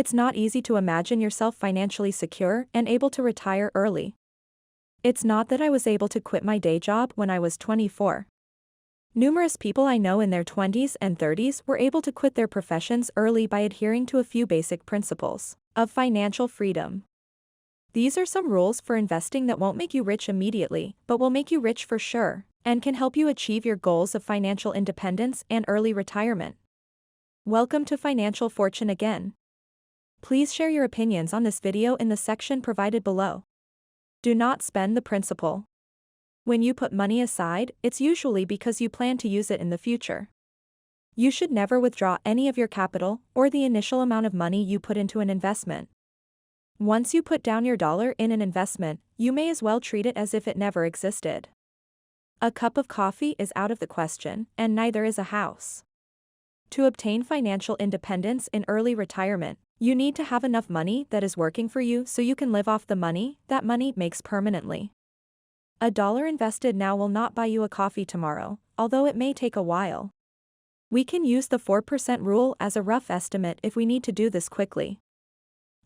It's not easy to imagine yourself financially secure and able to retire early. It's not that I was able to quit my day job when I was 24. Numerous people I know in their 20s and 30s were able to quit their professions early by adhering to a few basic principles of financial freedom. These are some rules for investing that won't make you rich immediately, but will make you rich for sure, and can help you achieve your goals of financial independence and early retirement. Welcome to Financial Fortune again. Please share your opinions on this video in the section provided below. Do not spend the principal. When you put money aside, it's usually because you plan to use it in the future. You should never withdraw any of your capital or the initial amount of money you put into an investment. Once you put down your dollar in an investment, you may as well treat it as if it never existed. A cup of coffee is out of the question, and neither is a house. To obtain financial independence in early retirement, you need to have enough money that is working for you so you can live off the money that money makes permanently. $1 invested now will not buy you a coffee tomorrow, although it may take a while. We can use the 4% rule as a rough estimate if we need to do this quickly.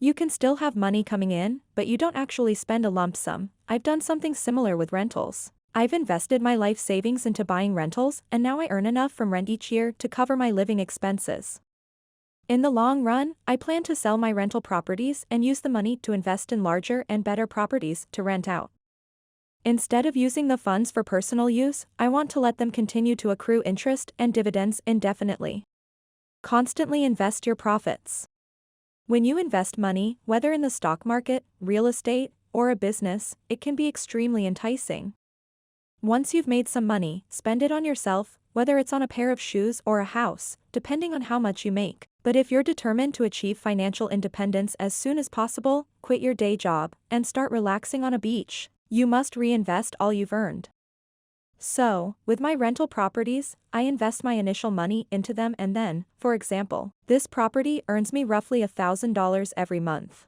You can still have money coming in, but you don't actually spend a lump sum. I've done something similar with rentals. I've invested my life savings into buying rentals, and now I earn enough from rent each year to cover my living expenses. In the long run, I plan to sell my rental properties and use the money to invest in larger and better properties to rent out. Instead of using the funds for personal use, I want to let them continue to accrue interest and dividends indefinitely. Constantly invest your profits. When you invest money, whether in the stock market, real estate, or a business, it can be extremely enticing. Once you've made some money, spend it on yourself, whether it's on a pair of shoes or a house, depending on how much you make. But if you're determined to achieve financial independence as soon as possible, quit your day job and start relaxing on a beach. You must reinvest all you've earned. So, with my rental properties, I invest my initial money into them and then, for example, this property earns me roughly $1,000 every month.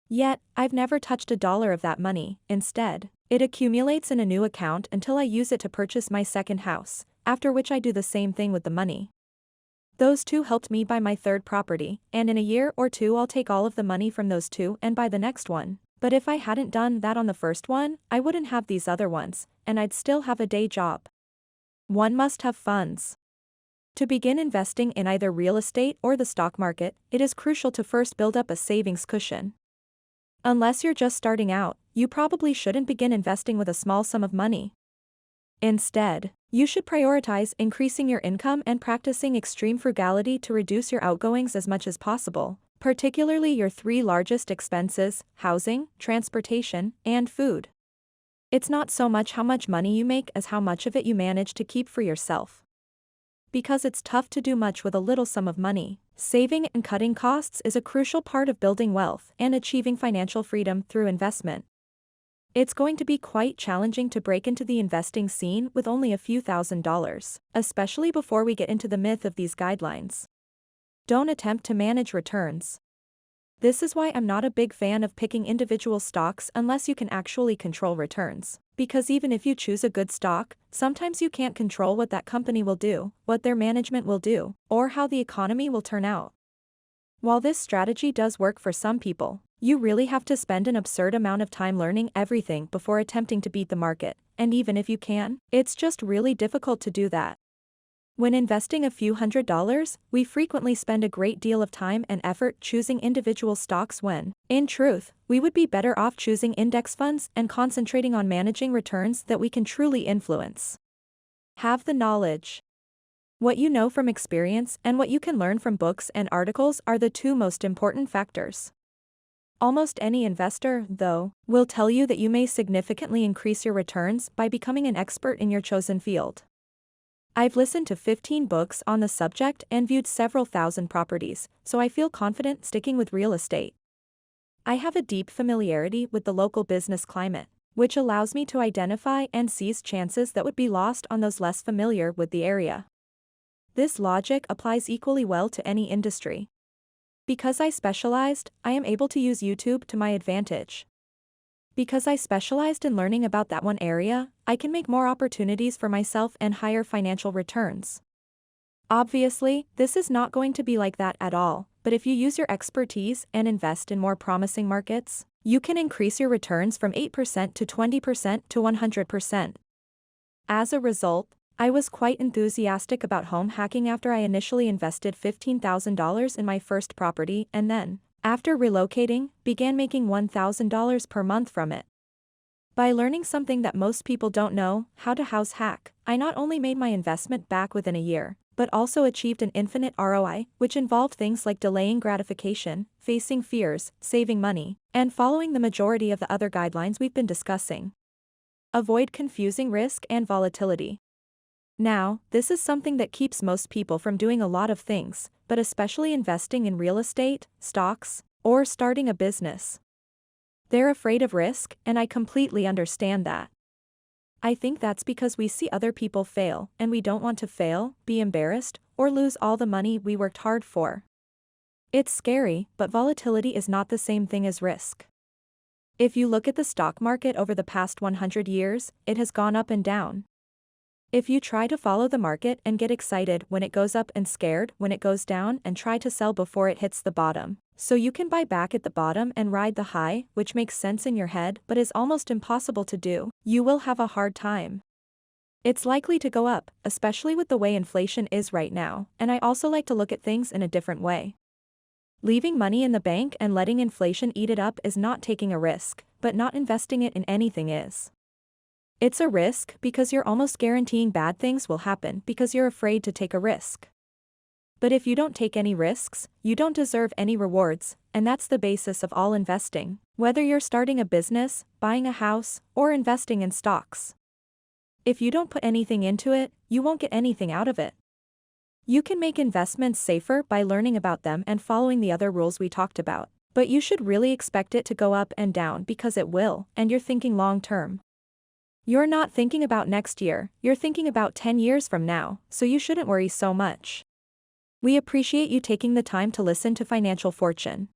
Yet, I've never touched $1 of that money. Instead, it accumulates in a new account until I use it to purchase my second house, after which I do the same thing with the money. Those two helped me buy my third property, and in a year or two I'll take all of the money from those two and buy the next one. But if I hadn't done that on the first one, I wouldn't have these other ones, and I'd still have a day job. One must have funds. To begin investing in either real estate or the stock market, it is crucial to first build up a savings cushion. Unless you're just starting out, you probably shouldn't begin investing with a small sum of money. Instead, you should prioritize increasing your income and practicing extreme frugality to reduce your outgoings as much as possible, particularly your three largest expenses: housing, transportation, and food. It's not so much how much money you make as how much of it you manage to keep for yourself. Because it's tough to do much with a little sum of money, saving and cutting costs is a crucial part of building wealth and achieving financial freedom through investment. It's going to be quite challenging to break into the investing scene with only a few $1,000s, especially before we get into the myth of these guidelines. Don't attempt to manage returns. This is why I'm not a big fan of picking individual stocks unless you can actually control returns. Because even if you choose a good stock, sometimes you can't control what that company will do, what their management will do, or how the economy will turn out. While this strategy does work for some people, you really have to spend an absurd amount of time learning everything before attempting to beat the market, and even if you can, it's just really difficult to do that. When investing a few $100s, we frequently spend a great deal of time and effort choosing individual stocks when, in truth, we would be better off choosing index funds and concentrating on managing returns that we can truly influence. Have the knowledge. What you know from experience and what you can learn from books and articles are the two most important factors. Almost any investor, though, will tell you that you may significantly increase your returns by becoming an expert in your chosen field. I've listened to 15 books on the subject and viewed several thousand properties, so I feel confident sticking with real estate. I have a deep familiarity with the local business climate, which allows me to identify and seize chances that would be lost on those less familiar with the area. This logic applies equally well to any industry. Because I specialized, I am able to use YouTube to my advantage. Because I specialized in learning about that one area, I can make more opportunities for myself and higher financial returns. Obviously, this is not going to be like that at all, but if you use your expertise and invest in more promising markets, you can increase your returns from 8% to 20% to 100%. As a result, I was quite enthusiastic about home hacking after I initially invested $15,000 in my first property and then, after relocating, began making $1,000 per month from it. By learning something that most people don't know, how to house hack, I not only made my investment back within a year, but also achieved an infinite ROI, which involved things like delaying gratification, facing fears, saving money, and following the majority of the other guidelines we've been discussing. Avoid confusing risk and volatility. Now, this is something that keeps most people from doing a lot of things, but especially investing in real estate, stocks, or starting a business. They're afraid of risk, and I completely understand that. I think that's because we see other people fail, and we don't want to fail, be embarrassed, or lose all the money we worked hard for. It's scary, but volatility is not the same thing as risk. If you look at the stock market over the past 100 years, it has gone up and down. If you try to follow the market and get excited when it goes up and scared when it goes down and try to sell before it hits the bottom, so you can buy back at the bottom and ride the high, which makes sense in your head but is almost impossible to do, you will have a hard time. It's likely to go up, especially with the way inflation is right now, and I also like to look at things in a different way. Leaving money in the bank and letting inflation eat it up is not taking a risk, but not investing it in anything is. It's a risk because you're almost guaranteeing bad things will happen because you're afraid to take a risk. But if you don't take any risks, you don't deserve any rewards, and that's the basis of all investing, whether you're starting a business, buying a house, or investing in stocks. If you don't put anything into it, you won't get anything out of it. You can make investments safer by learning about them and following the other rules we talked about, but you should really expect it to go up and down because it will, and you're thinking long term. You're not thinking about next year, you're thinking about 10 years from now, so you shouldn't worry so much. We appreciate you taking the time to listen to Financial Fortune.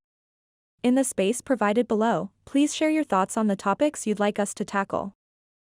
In the space provided below, please share your thoughts on the topics you'd like us to tackle.